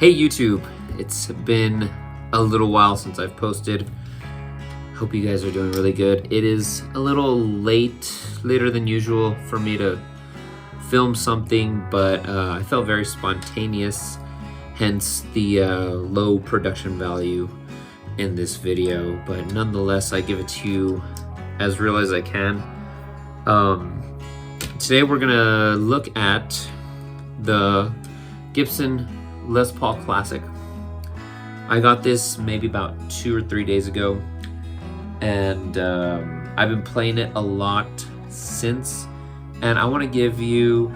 Hey YouTube, it's been a little while since I've posted. Hope you guys are doing really good. It is a little later than usual for me to film something, but I felt very spontaneous, hence the low production value in this video, but nonetheless I give it to you as real as I can. Today we're gonna look at the Gibson Les Paul Classic. I got this maybe about 2 or 3 days ago, and I've been playing it a lot since, and I want to give you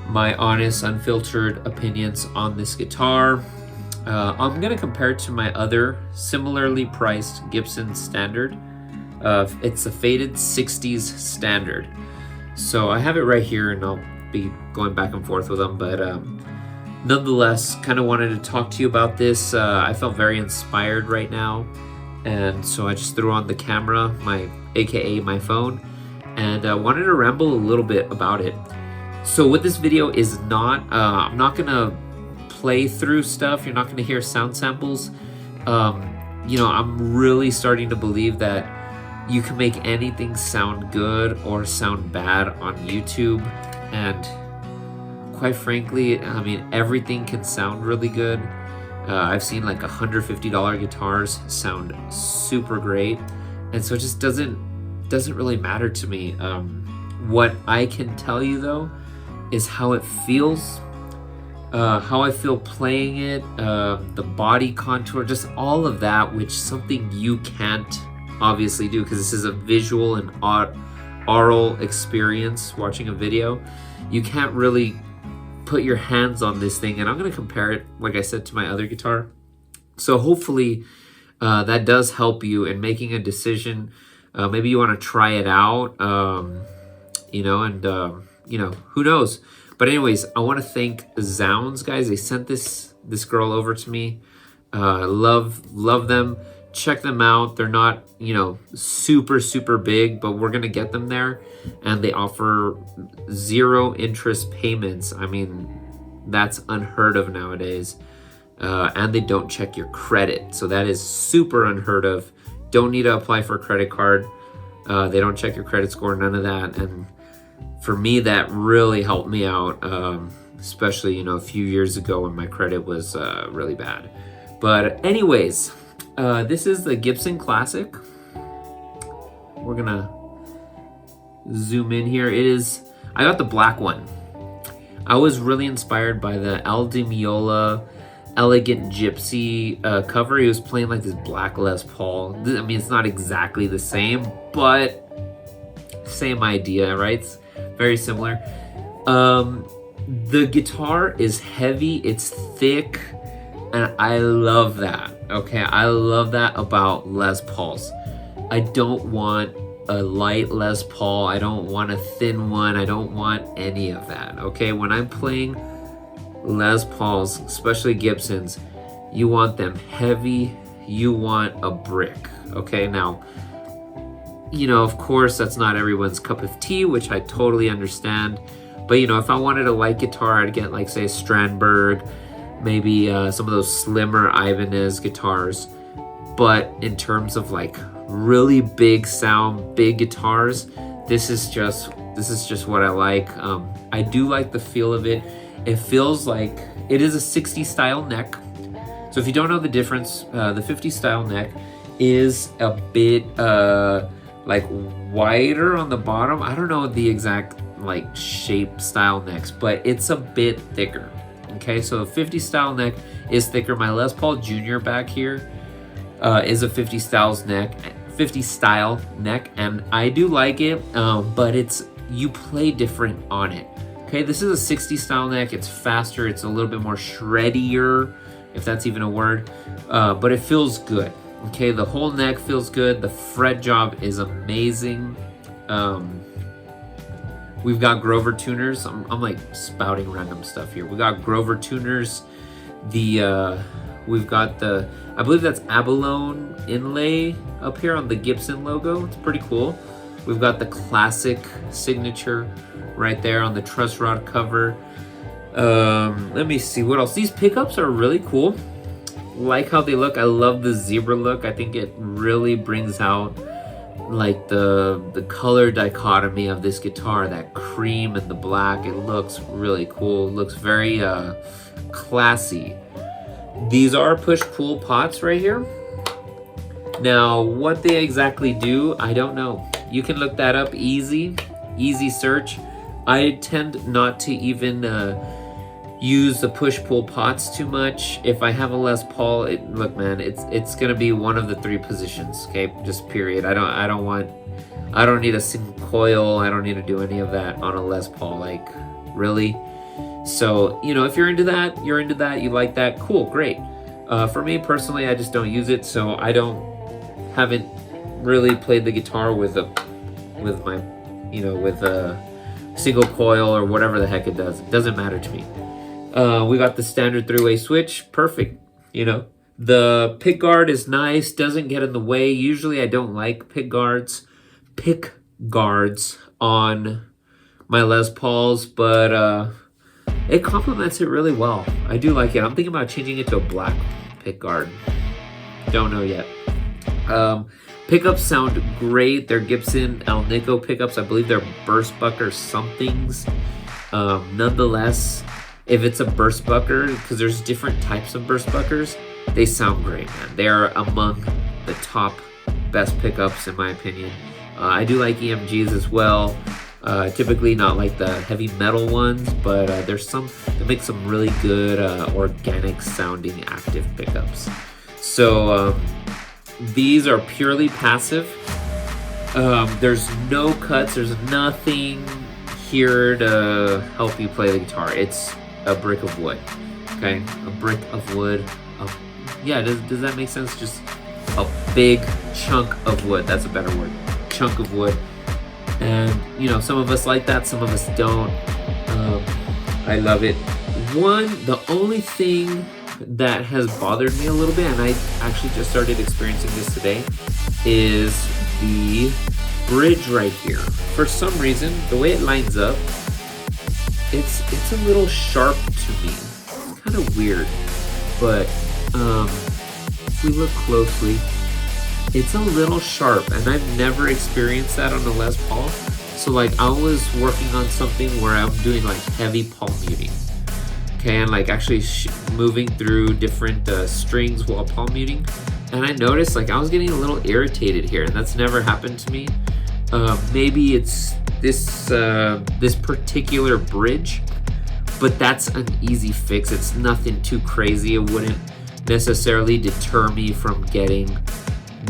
my honest, unfiltered opinions on this guitar. I'm going to compare it to my other similarly priced Gibson Standard. It's a faded 60s Standard. So I have it right here, and I'll be going back and forth with them, but nonetheless, kind of wanted to talk to you about this. I felt very inspired right now, and so I just threw on the camera, aka my phone, and wanted to ramble a little bit about it. So what this video is not, I'm not gonna play through stuff. You're not gonna hear sound samples. I'm really starting to believe that you can make anything sound good or sound bad on YouTube, and quite frankly, I mean, everything can sound really good. I've seen like $150 guitars sound super great, and so it just doesn't really matter to me. What I can tell you though is how it feels, how I feel playing it, the body contour, just all of that, which something you can't obviously do because this is a visual and oral experience watching a video. You can't really put your hands on this thing, and I'm going to compare it, like I said, to my other guitar. So hopefully that does help you in making a decision. Maybe you want to try it out, who knows. But anyways, I want to thank Zounds, guys. They sent this girl over to me. Love them. Check them out. They're not, super big, but we're gonna get them there, and they offer 0 interest payments. I mean, that's unheard of nowadays. And they don't check your credit, so that is super unheard of. Don't need to apply for a credit card. They don't check your credit score, none of that. And for me, that really helped me out, especially a few years ago when my credit was really bad. But anyways, this is the Gibson Classic. We're gonna zoom in here. I got the black one. I was really inspired by the Al Di Meola Elegant Gypsy cover. He was playing like this black Les Paul. I mean, it's not exactly the same, but same idea, right? It's very similar. The guitar is heavy, it's thick, and I love that. Okay, I love that about Les Pauls. I don't want a light Les Paul. I don't want a thin one. I don't want any of that. Okay, when I'm playing Les Pauls, especially Gibsons, you want them heavy. You want a brick. Okay, now, of course, that's not everyone's cup of tea, which I totally understand. But, if I wanted a light guitar, I'd get, like, say, Strandberg, maybe some of those slimmer Ibanez guitars. But in terms of like really big sound, big guitars, this is just what I like. I do like the feel of it. It feels like it is a 60 style neck. So if you don't know the difference, the 50 style neck is a bit like wider on the bottom. I don't know the exact like shape style necks, but it's a bit thicker. Okay, so a 50 style neck is thicker. My Les Paul Jr. back here is a 50 style neck, and I do like it, but you play different on it. Okay, this is a 60 style neck. It's faster. It's a little bit more shreddier, if that's even a word, but it feels good. Okay, the whole neck feels good. The fret job is amazing. We've got Grover tuners. I'm like spouting random stuff here. We got Grover tuners. We've got I believe that's abalone inlay up here on the Gibson logo. It's pretty cool. We've got the classic signature right there on the truss rod cover. Let me see what else. These pickups are really cool. Like how they look. I love the zebra look. I think it really brings out like the color dichotomy of this guitar, that cream and the black. It looks really cool. It looks very classy. These are push-pull pots right here. Now, what they exactly do, I don't know. You can look that up, easy search. I tend not to even use the push-pull pots too much. If I have a Les Paul, look, man, it's gonna be one of the 3 positions. Okay, just period. I don't need a single coil. I don't need to do any of that on a Les Paul. Like, really. So, you know, if you're into that, you like that, cool, great. For me personally, I just don't use it, so haven't really played the guitar with a single coil or whatever the heck it does. It doesn't matter to me. We got the standard 3-way switch, perfect. You know, the pick guard is nice, doesn't get in the way. Usually I don't like pick guards on my Les Pauls, but it complements it really well. I do like it. I'm thinking about changing it to a black pick guard. Don't know yet. Pickups sound great. They're Gibson Alnico pickups. I believe they're Burstbucker somethings. Nonetheless, if it's a Burstbucker, because there's different types of Burstbuckers, they sound great, man. They are among the top best pickups in my opinion. I do like EMGs as well. Typically not like the heavy metal ones, but there's some that make some really good organic sounding active pickups. So these are purely passive. There's no cuts, there's nothing here to help you play the guitar. It's a brick of wood. Okay, a brick of wood. Yeah, does that make sense? Just a big chunk of wood. That's a better word. Chunk of wood. And you know, some of us like that, some of us don't. I love it. The only thing that has bothered me a little bit, and I actually just started experiencing this today, is the bridge right here. For some reason, the way it lines up, it's a little sharp to me. It's kind of weird, but if we look closely, it's a little sharp, and I've never experienced that on the Les Paul. So like, I was working on something where I'm doing like heavy palm muting, okay, and like actually moving through different strings while palm muting, and I noticed like I was getting a little irritated here, and that's never happened to me. Maybe it's this particular bridge, but that's an easy fix. It's nothing too crazy. It wouldn't necessarily deter me from getting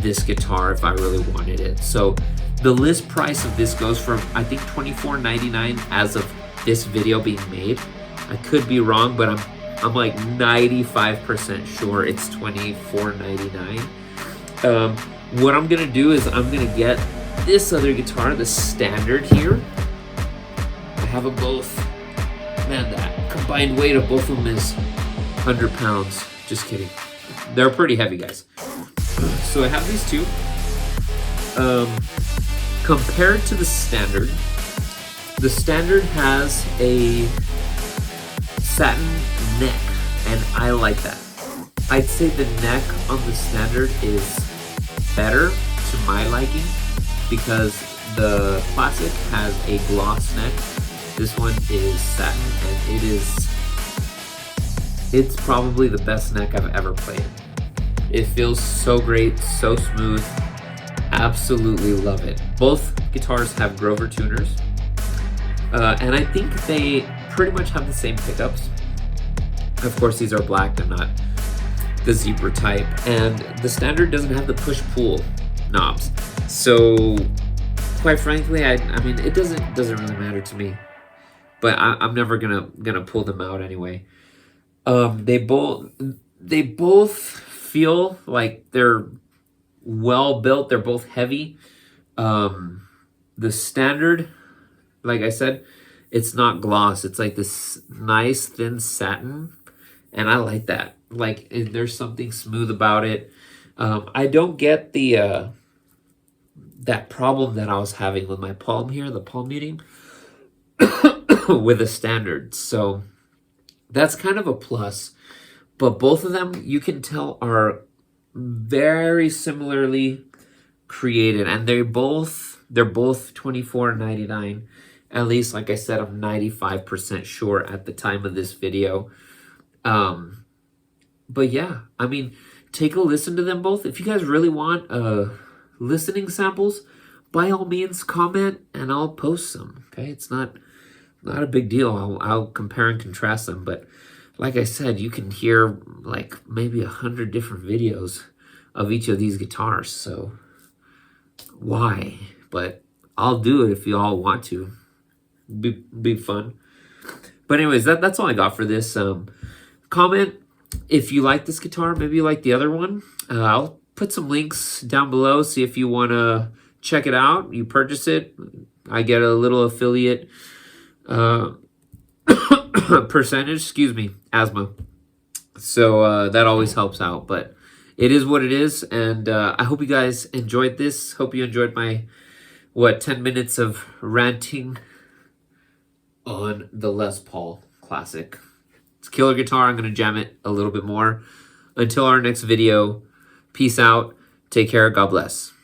this guitar if I really wanted it. So the list price of this goes from, I think, $24.99 as of this video being made. I could be wrong, but I'm like 95% sure it's $24.99. What I'm gonna do is I'm gonna get this other guitar, the standard here. I have them both. Man, that combined weight of both of them is 100 pounds. Just kidding. They're pretty heavy, guys. So I have these two. Compared to the standard has a satin neck, and I like that. I'd say the neck on the standard is better to my liking because the classic has a gloss neck. This one is satin, and it's probably the best neck I've ever played. It feels so great, so smooth. Absolutely love it. Both guitars have Grover tuners, and I think they pretty much have the same pickups. Of course, these are black, they're not the zebra type, and the standard doesn't have the push-pull knobs. So, quite frankly, I mean, it doesn't really matter to me. But I'm never gonna pull them out anyway. They both feel like they're well built. They're both heavy. The standard, like I said, it's not gloss. It's like this nice thin satin, and I like that. Like, there's something smooth about it. I don't get the that problem that I was having with my palm here, the palm muting, with the standard. So That's kind of a plus. But both of them, you can tell, are very similarly created, and they're both $24.99. At least, like I said, I'm 95% sure at the time of this video. But yeah, I mean, take a listen to them both. If you guys really want listening samples, by all means comment and I'll post some. Okay, it's not a big deal. I'll compare and contrast them. But like I said, you can hear like maybe 100 different videos of each of these guitars. So why? But I'll do it if you all want to. Be fun. But anyways, that's all I got for this. Comment if you like this guitar, maybe you like the other one. I'll put some links down below. See if you want to check it out. You purchase it, I get a little affiliate percentage. Excuse me, asthma. So that always helps out. But it is what it is, and I hope you guys enjoyed this. Hope you enjoyed my 10 minutes of ranting on the Les Paul Classic. It's a killer guitar. I'm going to jam it a little bit more. Until our next video, peace out. Take care. God bless.